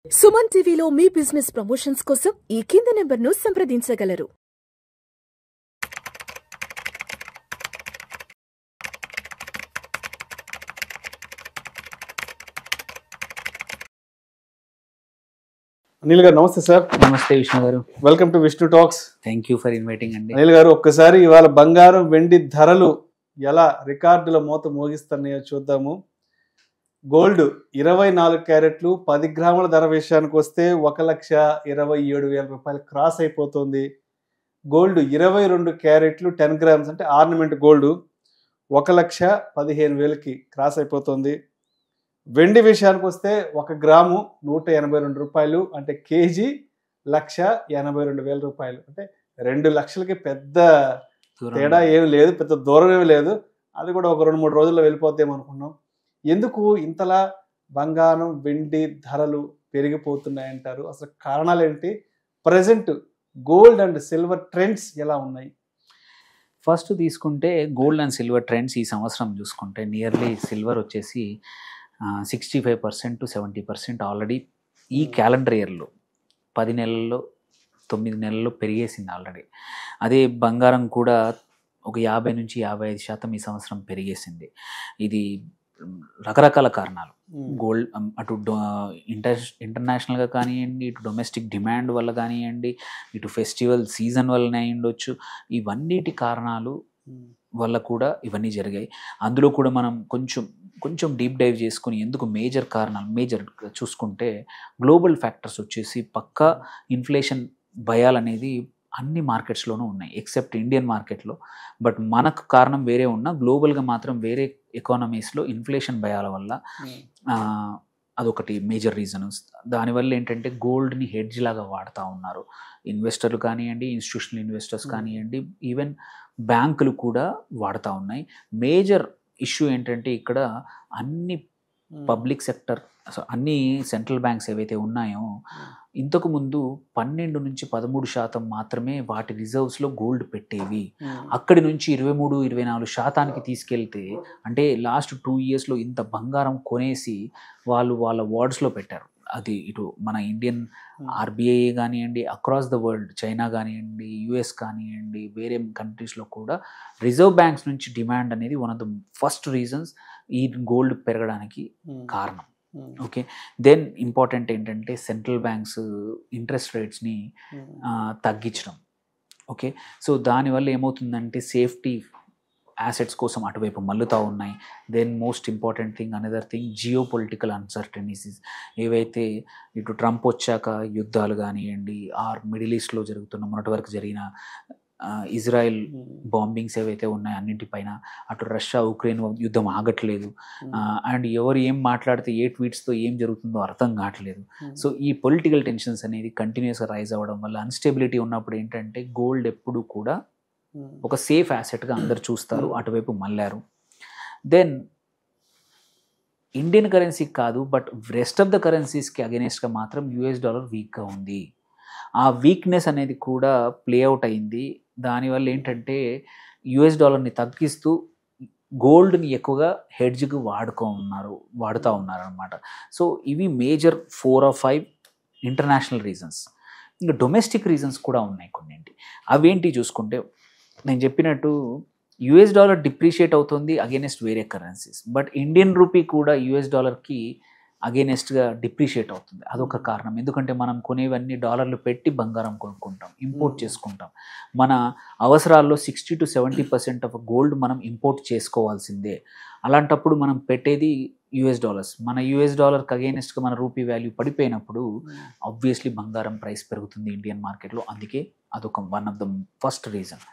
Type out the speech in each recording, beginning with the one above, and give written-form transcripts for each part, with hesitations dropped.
సుమన్ టీవీలో మీ business promotions కోసం ఈ కింది నెంబర్ను సంప్రదించగలరు. అనిల్ గారు నమస్తే సార్. నమస్తే విష్ణు గారు. Welcome to Vishnu talks. Thank you for inviting అండి. అనిల్ గారు, ఒక్కసారి ఇవాళ బంగారం వెండి ధరలు ఎలా రికార్డుల మోత మోగిస్తున్నాయో చూద్దాము. గోల్డ్ 24 క్యారెట్లు 10 గ్రాముల ధర విషయానికి వస్తే 1,27,000 రూపాయలు క్రాస్ అయిపోతుంది. గోల్డ్ 22 క్యారెట్లు 10 గ్రామ్స్ అంటే ఆర్నమెంట్ గోల్డ్ 1,15,000కి క్రాస్ అయిపోతుంది. వెండి విషయానికి వస్తే 1 గ్రాము 182 రూపాయలు అంటే కేజీ 1,82,000 రూపాయలు అంటే 2 లక్షలకి పెద్ద తేడా ఏమి లేదు, పెద్ద దూరం ఏమి లేదు. అది కూడా ఒక 2-3 రోజుల్లో వెళ్ళిపోతాం అనుకున్నాం. ఎందుకు ఇంతలా బంగారం వెండి ధరలు పెరిగిపోతున్నాయంటారు? అసలు కారణాలు ఏంటి? Present gold and silver trends ఎలా ఉన్నాయి? ఫస్ట్ తీసుకుంటే గోల్డ్ అండ్ సిల్వర్ ట్రెండ్స్ ఈ సంవత్సరం చూసుకుంటే నియర్లీ సిల్వర్ వచ్చేసి 65% to 70% ఆల్రెడీ ఈ క్యాలెండర్ ఇయర్లో 10 నెలల్లో 9 నెలల్లో పెరిగేసింది ఆల్రెడీ. అదే బంగారం కూడా ఒక 50 నుంచి 55% ఈ సంవత్సరం పెరిగేసింది. ఇది రకరకాల కారణాలు. గోల్డ్ అటు ఇంటర్నేషనల్గా కానివ్వండి, ఇటు డొమెస్టిక్ డిమాండ్ వల్ల కానివ్వండి, ఇటు ఫెస్టివల్ సీజన్ వల్లనే అయి ఉండొచ్చు. ఇవన్నిటి కారణాలు వల్ల కూడా ఇవన్నీ జరిగాయి. అందులో కూడా మనం కొంచెం డీప్ డైవ్ చేసుకుని ఎందుకు మేజర్ చూసుకుంటే గ్లోబల్ ఫ్యాక్టర్స్ వచ్చేసి పక్కా ఇన్ఫ్లేషన్ భయాలనేది అన్ని మార్కెట్స్లోనూ ఉన్నాయి ఎక్సెప్ట్ ఇండియన్ మార్కెట్లో. బట్ మనకు కారణం వేరే ఉన్నా గ్లోబల్గా మాత్రం వేరే ఎకానమీస్లో ఇన్ఫ్లేషన్ భయాల వల్ల అదొకటి మేజర్ రీజన్. దానివల్ల ఏంటంటే గోల్డ్ని హెడ్జ్ లాగా వాడుతూ ఉన్నారు ఇన్వెస్టర్లు కానివ్వండి, ఇన్స్టిట్యూషనల్ ఇన్వెస్టర్స్ కానివ్వండి, ఈవెన్ బ్యాంకులు కూడా వాడుతూ ఉన్నాయి. మేజర్ ఇష్యూ ఏంటంటే ఇక్కడ అన్ని పబ్లిక్ సెక్టర్ అన్ని సెంట్రల్ బ్యాంక్స్ ఏవైతే ఉన్నాయో ఇంతకుముందు 12 నుంచి 13% మాత్రమే వాటి రిజర్వ్స్లో గోల్డ్ పెట్టేవి. అక్కడి నుంచి 23-24% తీసుకెళ్తే అంటే లాస్ట్ 2 ఇయర్స్లో ఇంత బంగారం కొనేసి వాళ్ళ వార్డ్స్లో పెట్టారు. అది ఇటు మన ఇండియన్ ఆర్బీఐ కానివ్వండి, అక్రాస్ ద వరల్డ్ చైనా కానివ్వండి, యుఎస్ కానివ్వండి, వేరే కంట్రీస్లో కూడా రిజర్వ్ బ్యాంక్స్ నుంచి డిమాండ్ అనేది one of the first reasons ఈ గోల్డ్ పెరగడానికి కారణం. ఓకే, దెన్ ఇంపార్టెంట్ ఏంటంటే సెంట్రల్ బ్యాంక్స్ ఇంట్రెస్ట్ రేట్స్ని తగ్గించడం. ఓకే, సో దానివల్ల ఏమవుతుందంటే సేఫ్టీ యాసెట్స్ కోసం అటువైపు మల్లుతూ ఉన్నాయి. Then most important thing another thing geo political uncertainties ఏవైతే ఇటు ట్రంప్ వచ్చాక యుద్ధాలు కానివ్వండి, ఆర్ మిడిల్ ఈస్ట్లో జరుగుతున్న మొన్నటి వరకు జరిగిన ఇజ్రాయెల్ బాంబింగ్స్ ఏవైతే ఉన్నాయో అన్నింటిపైన, అటు రష్యా ఉక్రెయిన్ యుద్ధం ఆగట్లేదు. అండ్ ఎవరు ఏం మాట్లాడితే ఏ ట్వీట్స్తో ఏం జరుగుతుందో అర్థం కావట్లేదు. సో ఈ పొలిటికల్ టెన్షన్స్ అనేది కంటిన్యూస్గా రైజ్ అవ్వడం వల్ల అన్స్టెబిలిటీ ఉన్నప్పుడు ఏంటంటే గోల్డ్ ఎప్పుడు కూడా ఒక సేఫ్ యాసెట్గా అందరు చూస్తారు, అటువైపు మళ్ళారు. దెన్ ఇండియన్ కరెన్సీకి కాదు బట్ రెస్ట్ ఆఫ్ ద కరెన్సీస్కి అగెనెస్ట్గా మాత్రం యుఎస్ డాలర్ వీక్గా ఉంది. ఆ వీక్నెస్ అనేది కూడా ప్లే అవుట్ అయింది. దానివల్ల ఏంటంటే యుఎస్ డాలర్ని తగ్గిస్తూ గోల్డ్ని ఎక్కువగా హెడ్జ్కి వాడుతూ ఉన్నారు అనమాట. సో ఇవి మేజర్ 4 or 5 ఇంటర్నేషనల్ రీజన్స్. ఇంకా డొమెస్టిక్ రీజన్స్ కూడా ఉన్నాయి కొన్నింటి. అవేంటి చూసుకుంటే నేను చెప్పినట్టు యుఎస్ డాలర్ డిప్రిషియేట్ అవుతుంది అగేనెస్ట్ వేరే కరెన్సీస్, బట్ ఇండియన్ రూపీ కూడా యుఎస్ డాలర్కి అగేనెస్ట్గా డిప్రిషియేట్ అవుతుంది. అదొక కారణం. ఎందుకంటే మనం కొనేవన్నీ డాలర్లు పెట్టి బంగారం కొనుక్కుంటాం, ఇంపోర్ట్ చేసుకుంటాం. మన అవసరాల్లో 60 to 70% ఆఫ్ గోల్డ్ మనం ఇంపోర్ట్ చేసుకోవాల్సిందే. అలాంటప్పుడు మనం పెట్టేది యుఎస్ డాలర్స్. మన యుఎస్ డాలర్కి అగేనెస్ట్గా మన రూపీ వాల్యూ పడిపోయినప్పుడు ఆబ్వియస్లీ బంగారం ప్రైస్ పెరుగుతుంది ఇండియన్ మార్కెట్లో. అందుకే అదొక one of the first reason.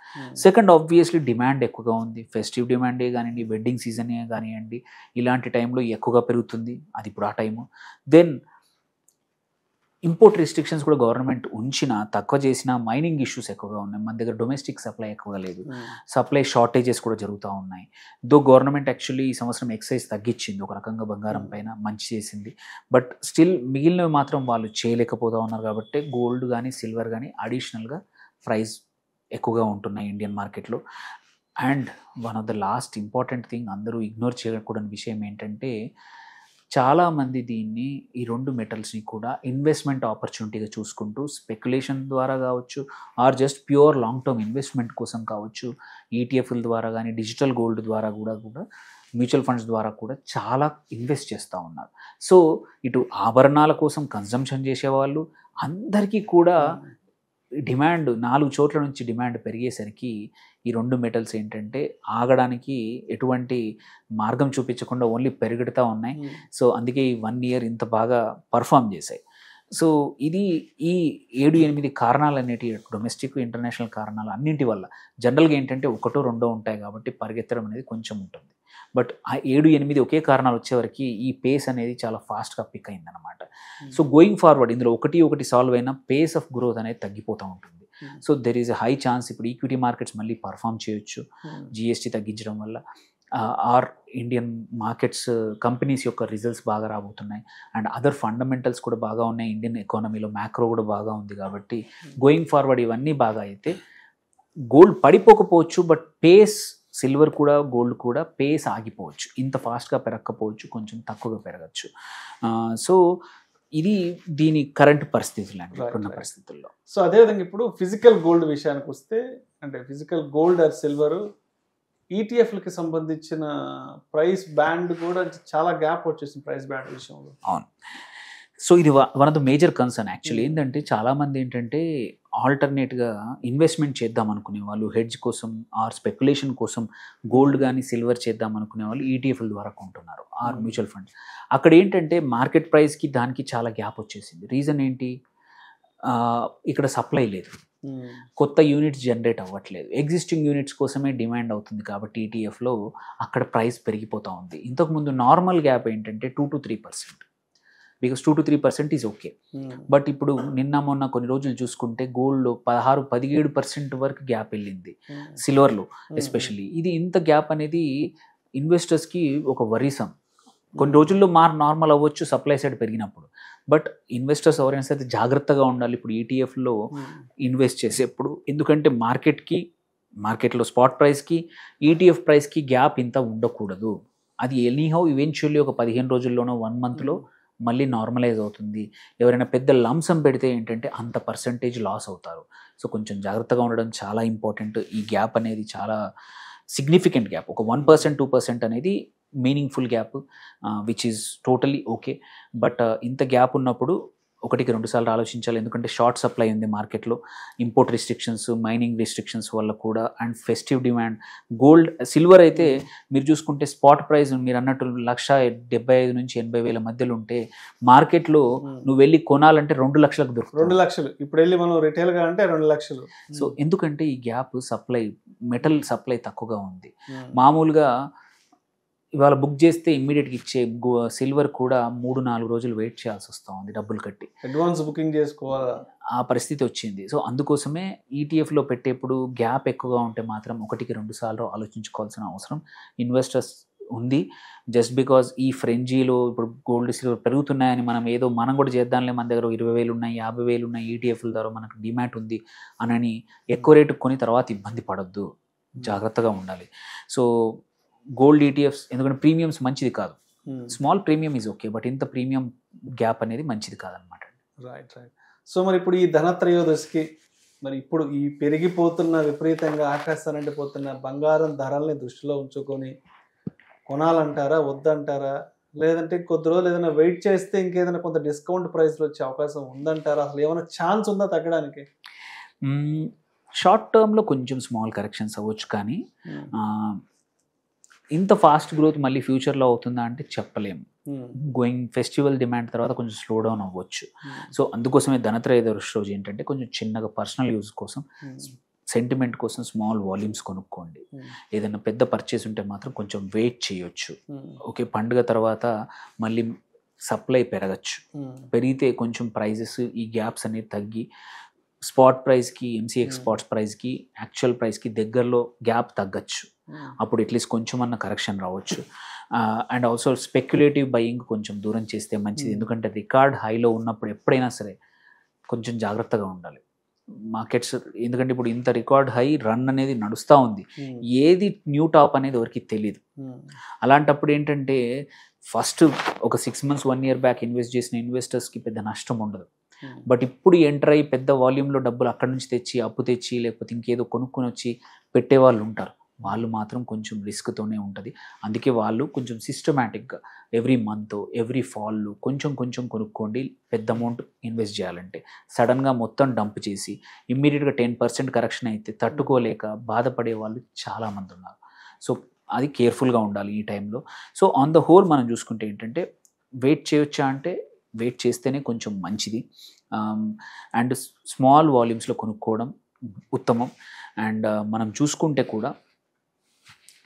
Second, obviously demand ఎక్కువగా ఉంది. ఫెస్టివ్ డిమాండే కానివ్వండి, వెడ్డింగ్ సీజనే కానివ్వండి, ఇలాంటి టైంలో ఎక్కువగా పెరుగుతుంది. అది ఇప్పుడు ఆ టైము. దెన్ ఇంపోర్ట్ రిస్ట్రిక్షన్స్ కూడా గవర్నమెంట్ ఉంచినా తక్కువ చేసిన మైనింగ్ ఇష్యూస్ ఎక్కువగా ఉన్నాయి. మన దగ్గర డొమెస్టిక్ సప్లై ఎక్కువగా లేదు, సప్లై షార్టేజెస్ కూడా జరుగుతూ ఉన్నాయి. దో గవర్నమెంట్ యాక్చువల్లీ ఈ సంవత్సరం ఎక్సైజ్ తగ్గించింది, ఒక రకంగా బంగారం పైన మంచి చేసింది. బట్ స్టిల్ మిగిలినవి మాత్రం వాళ్ళు చేయలేకపోతూ ఉన్నారు. కాబట్టి గోల్డ్ కానీ సిల్వర్ కానీ అడిషనల్గా ప్రైస్ ఎక్కువగా ఉంటున్నాయి ఇండియన్ మార్కెట్లో. And one of the last important thing అందరూ ఇగ్నోర్ చేయకూడని విషయం ఏంటంటే చాలామంది దీన్ని ఈ రెండు మెటల్స్ని కూడా ఇన్వెస్ట్మెంట్ ఆపర్చునిటీగా చూసుకుంటూ స్పెక్యులేషన్ ద్వారా కావచ్చు or just pure long term investment కోసం కావచ్చు ఈటీఎఫ్ల ద్వారా కానీ డిజిటల్ గోల్డ్ ద్వారా కూడా మ్యూచువల్ ఫండ్స్ ద్వారా కూడా చాలా ఇన్వెస్ట్ చేస్తూ ఉన్నారు. సో ఇటు ఆభరణాల కోసం కన్జంప్షన్ చేసేవాళ్ళు అందరికీ కూడా డిమాండ్ 4 చోట్ల నుంచి డిమాండ్ పెరిగేసరికి ఈ రెండు మెటల్స్ ఏంటంటే ఆగడానికి ఎటువంటి మార్గం చూపించకుండా ఓన్లీ పెరుగుతూ ఉన్నాయి. సో అందుకే ఈ 1 year ఇంత బాగా పర్ఫామ్ చేశాయి. సో ఇది ఈ 7-8 కారణాలు అనేటివి డొమెస్టిక్ ఇంటర్నేషనల్ కారణాలు అన్నింటి వల్ల జనరల్గా ఏంటంటే 1-2 ఉంటాయి కాబట్టి పరిగెత్తడం అనేది కొంచెం ఉంటుంది. బట్ ఆ 7-8 ఒకే కారణాలు వచ్చేవరకు ఈ పేస్ అనేది చాలా ఫాస్ట్గా పిక్ అయిందనమాట. సో గోయింగ్ ఫార్వర్డ్ ఇందులో ఒకటి సాల్వ్ అయినా పేస్ ఆఫ్ గ్రోత్ అనేది తగ్గిపోతూ ఉంటుంది. So there is a high chance ఇప్పుడు ఈక్విటీ మార్కెట్స్ మళ్ళీ పర్ఫామ్ చేయొచ్చు జిఎస్టీ తగ్గించడం వల్ల. ఆర్ ఇండియన్ మార్కెట్స్ కంపెనీస్ యొక్క రిజల్ట్స్ బాగా రాబోతున్నాయి అండ్ అదర్ ఫండమెంటల్స్ కూడా బాగా ఉన్నాయి. ఇండియన్ ఎకానమీలో మ్యాక్రో కూడా బాగా ఉంది కాబట్టి గోయింగ్ ఫార్వర్డ్ ఇవన్నీ బాగా అయితే గోల్డ్ పడిపోకపోవచ్చు బట్ పేస్ సిల్వర్ కూడా గోల్డ్ కూడా పేస్ ఆగిపోవచ్చు. ఇంత ఫాస్ట్గా పెరగకపోవచ్చు, కొంచెం తక్కువగా పెరగచ్చు. సో ఇది దీని కరెంట్ పరిస్థితులు అండి ఇప్పుడున్న పరిస్థితుల్లో. సో అదేవిధంగా ఇప్పుడు ఫిజికల్ గోల్డ్ విషయానికి వస్తే అంటే ఫిజికల్ గోల్డ్ ఆర్ సిల్వర్ ఈటీఎఫ్లకి సంబంధించిన ప్రైస్ బ్యాండ్ కూడా చాలా గ్యాప్ వచ్చేసింది ప్రైస్ బ్యాండ్ విషయంలో. అవును. సో ఇది one of the major concern actually. ఏంటంటే చాలామంది ఏంటంటే ఆల్టర్నేట్గా ఇన్వెస్ట్మెంట్ చేద్దాం అనుకునే వాళ్ళు హెడ్జ్ కోసం ఆర్ స్పెక్యులేషన్ కోసం గోల్డ్ కానీ సిల్వర్ చేద్దాం అనుకునే వాళ్ళు ఈటీఎఫ్ల ద్వారా కొంటున్నారు ఆర్ మ్యూచువల్ ఫండ్. అక్కడ ఏంటంటే మార్కెట్ ప్రైస్కి దానికి చాలా గ్యాప్ వచ్చేసింది. రీజన్ ఏంటి? ఇక్కడ సప్లై లేదు, కొత్త యూనిట్స్ జనరేట్ అవ్వట్లేదు, ఎగ్జిస్టింగ్ యూనిట్స్ కోసమే డిమాండ్ అవుతుంది కాబట్టి ఈటీఎఫ్లో అక్కడ ప్రైస్ పెరిగిపోతూ ఉంది. ఇంతకుముందు నార్మల్ గ్యాప్ ఏంటంటే 2-3%, బికాస్ 2-3% ఈజ్ ఓకే. బట్ ఇప్పుడు నిన్న మొన్న కొన్ని రోజులు చూసుకుంటే గోల్డ్లో 16-17% వరకు గ్యాప్ వెళ్ళింది, సిల్వర్లో ఎస్పెషల్లీ. ఇది ఇంత గ్యాప్ అనేది ఇన్వెస్టర్స్కి ఒక వరీసం. కొన్ని రోజుల్లో నార్మల్ అవ్వచ్చు సప్లై సైడ్ పెరిగినప్పుడు, బట్ ఇన్వెస్టర్స్ ఎవరైనా సరే జాగ్రత్తగా ఉండాలి ఇప్పుడు ఈటీఎఫ్లో ఇన్వెస్ట్ చేసేప్పుడు. ఎందుకంటే మార్కెట్లో స్పాట్ ప్రైస్కి ఈటీఎఫ్ ప్రైస్కి గ్యాప్ ఇంత ఉండకూడదు. అది ఎనీహౌ ఈవెన్చువల్లీ ఒక 15 రోజుల్లోనో 1 monthలో మళ్ళీ నార్మలైజ్ అవుతుంది. ఎవరైనా పెద్ద లంసం పెడితే ఏంటంటే అంత పర్సంటేజ్ లాస్ అవుతారు. సో కొంచెం జాగ్రత్తగా ఉండడం చాలా ఇంపార్టెంట్. ఈ గ్యాప్ అనేది చాలా సిగ్నిఫికెంట్ గ్యాప్. ఒక 1%-2% అనేది meaningful gap which is totally okay. But ఇంత గ్యాప్ ఉన్నప్పుడు 1-2 సార్లు ఆలోచించాలి. ఎందుకంటే షార్ట్ సప్లై ఉంది మార్కెట్లో, ఇంపోర్ట్ రిస్ట్రిక్షన్స్, మైనింగ్ రిస్ట్రిక్షన్స్ వల్ల కూడా, and festive demand. Gold silver అయితే మీరు చూసుకుంటే స్పాట్ ప్రైస్ మీరు అన్నట్టు 1,75,000 నుంచి 80,000 మధ్యలో ఉంటే మార్కెట్లో నువ్వు వెళ్ళి కొనాలంటే 2 లక్షలకు దొరుకుతుంది. 2 లక్షలు ఇప్పుడు వెళ్ళి మనం రిటైల్గా అంటే 2 లక్షలు. సో ఎందుకంటే ఈ గ్యాప్ సప్లై, మెటల్ సప్లై తక్కువగా ఉంది. మామూలుగా ఇవాళ బుక్ చేస్తే ఇమ్మీడియట్గా ఇచ్చే సిల్వర్ కూడా 3-4 రోజులు వెయిట్ చేయాల్సి వస్తుంది డబ్బులు కట్టి, అడ్వాన్స్ బుకింగ్ చేసుకోవాలి, ఆ పరిస్థితి వచ్చింది. సో అందుకోసమే ఈటీఎఫ్లో పెట్టేప్పుడు గ్యాప్ ఎక్కువగా ఉంటే మాత్రం 1-2 సార్లు ఆలోచించుకోవాల్సిన అవసరం ఇన్వెస్టర్స్ ఉంది. జస్ట్ బికాజ్ ఈ ఫ్రెంజీలో ఇప్పుడు గోల్డ్ సిల్వర్ పెరుగుతున్నాయని మనం కూడా చేద్దాంలే, మన దగ్గర 20,000 ఉన్నాయి, 50,000 ఉన్నాయి, ఈటీఎఫ్ల ద్వారా మనకు డిమాండ్ ఉంది అని ఎక్కువ రేటు కొని తర్వాత ఇబ్బంది పడొద్దు, జాగ్రత్తగా ఉండాలి. సో గోల్డ్ ఈటీఎఫ్స్ ఎందుకంటే ప్రీమియమ్స్ మంచిది కాదు. Small premium is okay, but ఇంత ప్రీమియం గ్యాప్ అనేది మంచిది కాదనమాట. రైట్. సో మరి ఇప్పుడు ఈ ధనత్రయోదశికి మరి ఇప్పుడు ఈ పెరిగిపోతున్న విపరీతంగా ఆకాశానంటే పోతున్న బంగారం ధరల్ని దృష్టిలో ఉంచుకొని కొనాలంటారా వద్దంటారా, లేదంటే కొద్ది రోజులు ఏదైనా వెయిట్ చేస్తే ఇంకేదైనా కొంత డిస్కౌంట్ ప్రైస్లో వచ్చే అవకాశం ఉందంటారా? అసలు ఏమైనా ఛాన్స్ ఉందా తగ్గడానికి? షార్ట్ టర్మ్లో కొంచెం స్మాల్ కరెక్షన్స్ అవ్వచ్చు, కానీ ఇంత ఫాస్ట్ గ్రోత్ మళ్ళీ ఫ్యూచర్లో అవుతుందా అంటే చెప్పలేము. గోయింగ్ ఫెస్టివల్ డిమాండ్ తర్వాత కొంచెం స్లో డౌన్ అవ్వచ్చు. సో అందుకోసమే ధనత్రయోదశి రోజు ఏంటంటే కొంచెం చిన్నగా పర్సనల్ యూజ్ కోసం, సెంటిమెంట్ కోసం స్మాల్ వాల్యూమ్స్ కొనుక్కోండి. ఏదైనా పెద్ద పర్చేస్ ఉంటే మాత్రం కొంచెం వెయిట్ చేయొచ్చు. ఓకే, పండుగ తర్వాత మళ్ళీ సప్లై పెరగచ్చు, పెరిగితే కొంచెం ప్రైజెస్ ఈ గ్యాప్స్ అనేవి తగ్గి స్పాట్ ప్రైస్కి, ఎంసీఎక్స్ స్పాట్ ప్రైస్కి, యాక్చువల్ ప్రైస్కి దగ్గరలో గ్యాప్ తగ్గచ్చు. అప్పుడు అట్లీస్ట్ కొంచెం అన్న కరెక్షన్ రావచ్చు. అండ్ ఆల్సో స్పెక్యులేటివ్ బయింగ్ కొంచెం దూరం చేస్తే మంచిది. ఎందుకంటే రికార్డ్ హైలో ఉన్నప్పుడు ఎప్పుడైనా సరే కొంచెం జాగ్రత్తగా ఉండాలి మార్కెట్స్. ఎందుకంటే ఇప్పుడు ఇంత రికార్డ్ హై రన్ అనేది నడుస్తూ ఉంది, ఏది న్యూ టాప్ అనేది ఎవరికి తెలియదు. అలాంటప్పుడు ఏంటంటే ఫస్ట్ ఒక 6 months 1 year బ్యాక్ ఇన్వెస్ట్ చేసిన ఇన్వెస్టర్స్కి పెద్ద నష్టం ఉండదు. బట్ ఇప్పుడు ఎంటర్ అయ్యి పెద్ద వాల్యూమ్లో డబ్బులు అక్కడి నుంచి తెచ్చి అప్పు తెచ్చి లేకపోతే ఇంకేదో కొనుక్కొని వచ్చి పెట్టే వాళ్ళు ఉంటారు. వాళ్ళు మాత్రం కొంచెం రిస్క్తోనే ఉంటుంది. అందుకే వాళ్ళు కొంచెం సిస్టమేటిక్గా ఎవ్రీ మంత్ ఎవ్రీ ఫాల్ కొంచెం కొంచెం కొనుక్కోండి. పెద్ద అమౌంట్ ఇన్వెస్ట్ చేయాలంటే సడన్గా మొత్తం డంప్ చేసి ఇమ్మీడియట్గా 10% కరెక్షన్ అయితే తట్టుకోలేక బాధపడే వాళ్ళు చాలామంది ఉన్నారు. సో అది కేర్ఫుల్గా ఉండాలి ఈ టైంలో. సో ఆన్ ద హోల్ మనం చూసుకుంటే ఏంటంటే వెయిట్ చేయొచ్చా అంటే వెయిట్ చేస్తేనే కొంచెం మంచిది. అండ్ స్మాల్ వాల్యూమ్స్లో కొనుక్కోవడం ఉత్తమం. అండ్ మనం చూసుకుంటే కూడా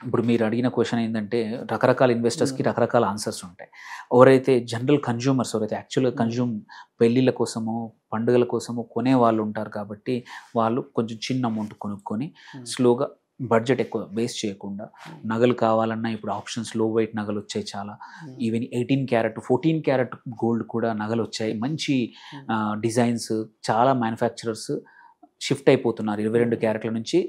ఇప్పుడు మీరు అడిగిన క్వశ్చన్ ఏంటంటే రకరకాల ఇన్వెస్టర్స్కి రకరకాల ఆన్సర్స్ ఉంటాయి. ఎవరైతే జనరల్ కన్జ్యూమర్స్ ఎవరైతే యాక్చువల్గా పెళ్ళిళ్ళ కోసమో పండుగల కోసమో కొనే వాళ్ళు ఉంటారు కాబట్టి వాళ్ళు కొంచెం చిన్న అమౌంట్ కొనుక్కొని స్లోగా బడ్జెట్ ఎక్కువ వేస్ట్ చేయకుండా నగలు కావాలన్నా ఇప్పుడు ఆప్షన్స్ లో వెయిట్ నగలు వచ్చాయి చాలా. ఈవెన్ 18 క్యారెట్ 14 క్యారెట్ గోల్డ్ కూడా నగలు వచ్చాయి. మంచి డిజైన్స్ చాలా మ్యానుఫ్యాక్చరర్స్ షిఫ్ట్ అయిపోతున్నారు 22 క్యారెట్ల నుంచి.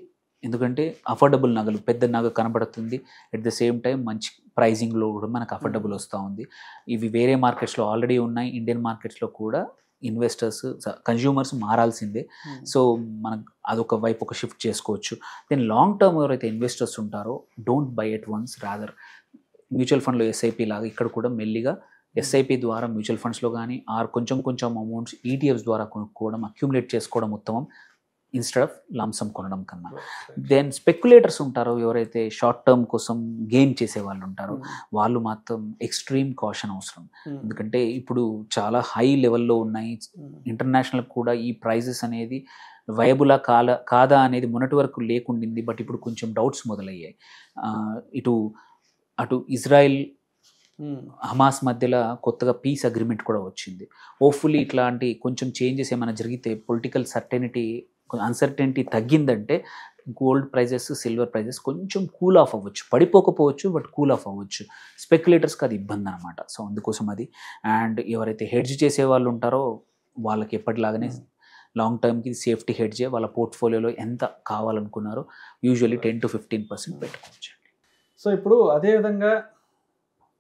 ఎందుకంటే అఫోర్డబుల్ నగలు, పెద్ద నగ కనబడుతుంది, అట్ ద సేమ్ టైం మంచి ప్రైజింగ్లో కూడా మనకు అఫోర్డబుల్ వస్తూ ఉంది. ఇవి వేరే మార్కెట్స్లో ఆల్రెడీ ఉన్నాయి, ఇండియన్ మార్కెట్స్లో కూడా ఇన్వెస్టర్స్ కన్జ్యూమర్స్ మారాల్సిందే. సో మనకు అదొక వైపు ఒక షిఫ్ట్ చేసుకోవచ్చు. దెన్ లాంగ్ టర్మ్ ఎవరైతే ఇన్వెస్టర్స్ ఉంటారో don't by at once, rather mutual ఫండ్లో ఎస్ఐపి లాగా ఇక్కడ కూడా మెల్లిగా ఎస్ఐపి ద్వారా మ్యూచువల్ ఫండ్స్లో కానీ ఆర్ కొంచెం కొంచెం అమౌంట్స్ ఈటీఎఫ్స్ ద్వారా కొనుక్కోవడం, అక్యుములేట్ చేసుకోవడం ఉత్తమం ఇన్స్టెడ్ ఆఫ్ లంసమ్ కొనడం కన్నా. దెన్ స్పెక్యులేటర్స్ ఉంటారో ఎవరైతే షార్ట్ టర్మ్ కోసం గెయిన్ చేసే వాళ్ళు ఉంటారో వాళ్ళు మాత్రం ఎక్స్ట్రీమ్ కాషన్ అవసరం. ఎందుకంటే ఇప్పుడు చాలా హై లెవెల్లో ఉన్నాయి. ఇంటర్నేషనల్ కూడా ఈ ప్రైజెస్ అనేది వయబులా కాదా అనేది మొన్నటి వరకు లేకుండింది. బట్ ఇప్పుడు కొంచెం డౌట్స్ మొదలయ్యాయి. అటు ఇజ్రాయిల్ హమాస్ మధ్యలో కొత్తగా పీస్ అగ్రిమెంట్ కూడా వచ్చింది. హోప్ఫుల్లీ ఇట్లాంటి కొంచెం చేంజెస్ ఏమైనా జరిగితే పొలిటికల్ అన్సర్టెనిటీ తగ్గిందంటే గోల్డ్ ప్రైజెస్ సిల్వర్ ప్రైజెస్ కొంచెం కూల్ ఆఫ్ అవ్వచ్చు, పడిపోకపోవచ్చు బట్ కూల్ ఆఫ్ అవ్వచ్చు. స్పెక్యులేటర్స్కి అది ఇబ్బంది అనమాట. సో అందుకోసం అది. అండ్ ఎవరైతే హెడ్జ్ చేసే వాళ్ళు ఉంటారో వాళ్ళకి ఎప్పటిలాగానే లాంగ్ టర్మ్కి సేఫ్టీ హెడ్జే వాళ్ళ పోర్ట్ఫోలియోలో ఎంత కావాలనుకున్నారో యూజువల్లీ 10 to 15% పెట్టుకోవచ్చు. సో ఇప్పుడు అదేవిధంగా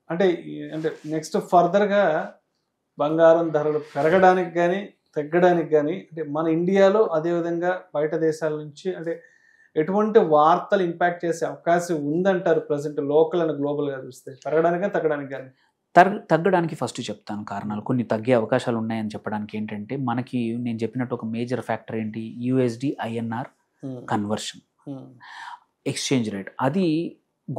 అంటే నెక్స్ట్ ఫర్దర్గా బంగారం ధరలు పెరగడానికి కానీ తగ్గడానికి కానీ అంటే మన ఇండియాలో అదేవిధంగా బయట దేశాల నుంచి అంటే ఎటువంటి వార్తలు ఇంపాక్ట్ చేసే అవకాశం ఉందంటారు ప్రజెంట్ లోకల్ అండ్ గ్లోబల్గా చూస్తే? పెరగడానికి తగ్గడానికి కానీ? తగ్గడానికి ఫస్ట్ చెప్తాను కారణాలు. కొన్ని తగ్గే అవకాశాలు ఉన్నాయని చెప్పడానికి ఏంటంటే మనకి నేను చెప్పినట్టు ఒక మేజర్ ఫ్యాక్టర్ ఏంటి, USD INR conversion exchange rate. అది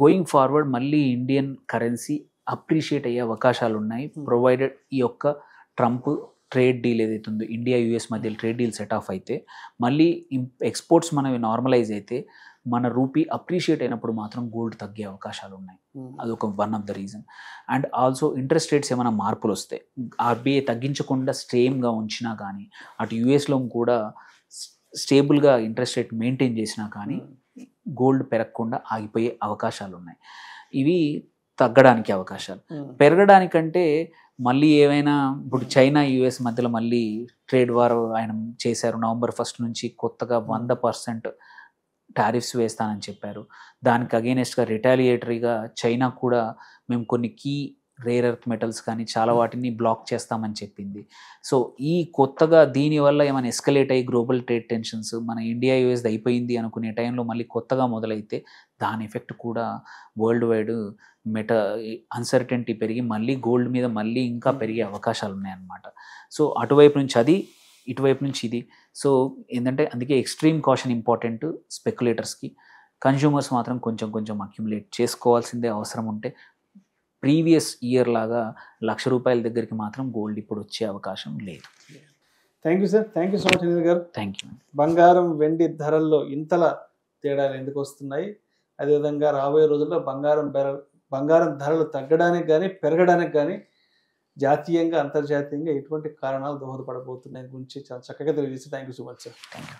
గోయింగ్ ఫార్వర్డ్ మళ్ళీ ఇండియన్ కరెన్సీ అప్రిషియేట్ అయ్యే అవకాశాలు ఉన్నాయి, ప్రొవైడెడ్ ఈ యొక్క ట్రంప్ ట్రేడ్ డీల్ ఏదైతే ఉందో ఇండియా యూఎస్ మధ్య ట్రేడ్ డీల్ సెట్ ఆఫ్ అయితే మళ్ళీ ఎక్స్పోర్ట్స్ మనవి నార్మలైజ్ అయితే మన రూపీ అప్రిషియేట్ అయినప్పుడు మాత్రం గోల్డ్ తగ్గే అవకాశాలు ఉన్నాయి. అదొక one of the reason. And also interest rates ఏమైనా మార్పులు వస్తాయి, ఆర్బీఐ తగ్గించకుండా సేమ్గా ఉంచినా కానీ అటు యూఎస్లో కూడా స్టేబుల్గా ఇంట్రెస్ట్ రేట్ మెయింటైన్ చేసినా కానీ గోల్డ్ పెరగకుండా ఆగిపోయే అవకాశాలు ఉన్నాయి. ఇవి తగ్గడానికి అవకాశాలు. పెరగడానికంటే మళ్ళీ ఏమైనా ఇప్పుడు చైనా యూఎస్ మధ్యలో మళ్ళీ ట్రేడ్ వార్ ఆయన చేశారు. November 1st నుంచి కొత్తగా 100% టారిఫ్స్ వేస్తానని చెప్పారు. దానికి అగెయినెస్ట్గా రిటాలియేటరీగా చైనా కూడా మేము కొన్ని కీ రేర్ ఎర్త్ మెటల్స్ కానీ చాలా వాటిని బ్లాక్ చేస్తామని చెప్పింది. సో ఈ కొత్తగా దీనివల్ల ఏమైనా ఎస్కలేట్ అయ్యి గ్లోబల్ ట్రేడ్ టెన్షన్స్ మన ఇండియా యూఎస్ అయిపోయింది అనుకునే టైంలో మళ్ళీ కొత్తగా మొదలైతే దాని ఎఫెక్ట్ కూడా వరల్డ్ వైడ్ అన్సర్టెనిటీ పెరిగి మళ్ళీ గోల్డ్ మీద మళ్ళీ ఇంకా పెరిగే అవకాశాలు ఉన్నాయన్నమాట. సో అటువైపు నుంచి అది, ఇటువైపు నుంచి ఇది. సో ఏంటంటే అందుకే ఎక్స్ట్రీమ్ కాషన్ ఇంపార్టెంట్ స్పెక్యులేటర్స్కి. కన్జ్యూమర్స్ మాత్రం కొంచెం కొంచెం అక్యుములేట్ చేసుకోవాల్సిందే అవసరం ఉంటే. ప్రీవియస్ ఇయర్ లాగా ₹1,00,000 దగ్గరికి మాత్రం గోల్డ్ ఇప్పుడు వచ్చే అవకాశం లేదు. Thank you sir, thank you so much Anil గారు. Thank you. బంగారం వెండి ధరల్లో ఇంతలా తేడాలు ఎందుకు వస్తున్నాయి, అదేవిధంగా రాబోయే రోజుల్లో బంగారం ధరలు తగ్గడానికి కానీ పెరగడానికి కానీ జాతీయంగా అంతర్జాతీయంగా ఎటువంటి కారణాలు దోహదపడబోతున్నాయి గురించి చాలా చక్కగా తెలియజేసి thank you so much sir. Thank you.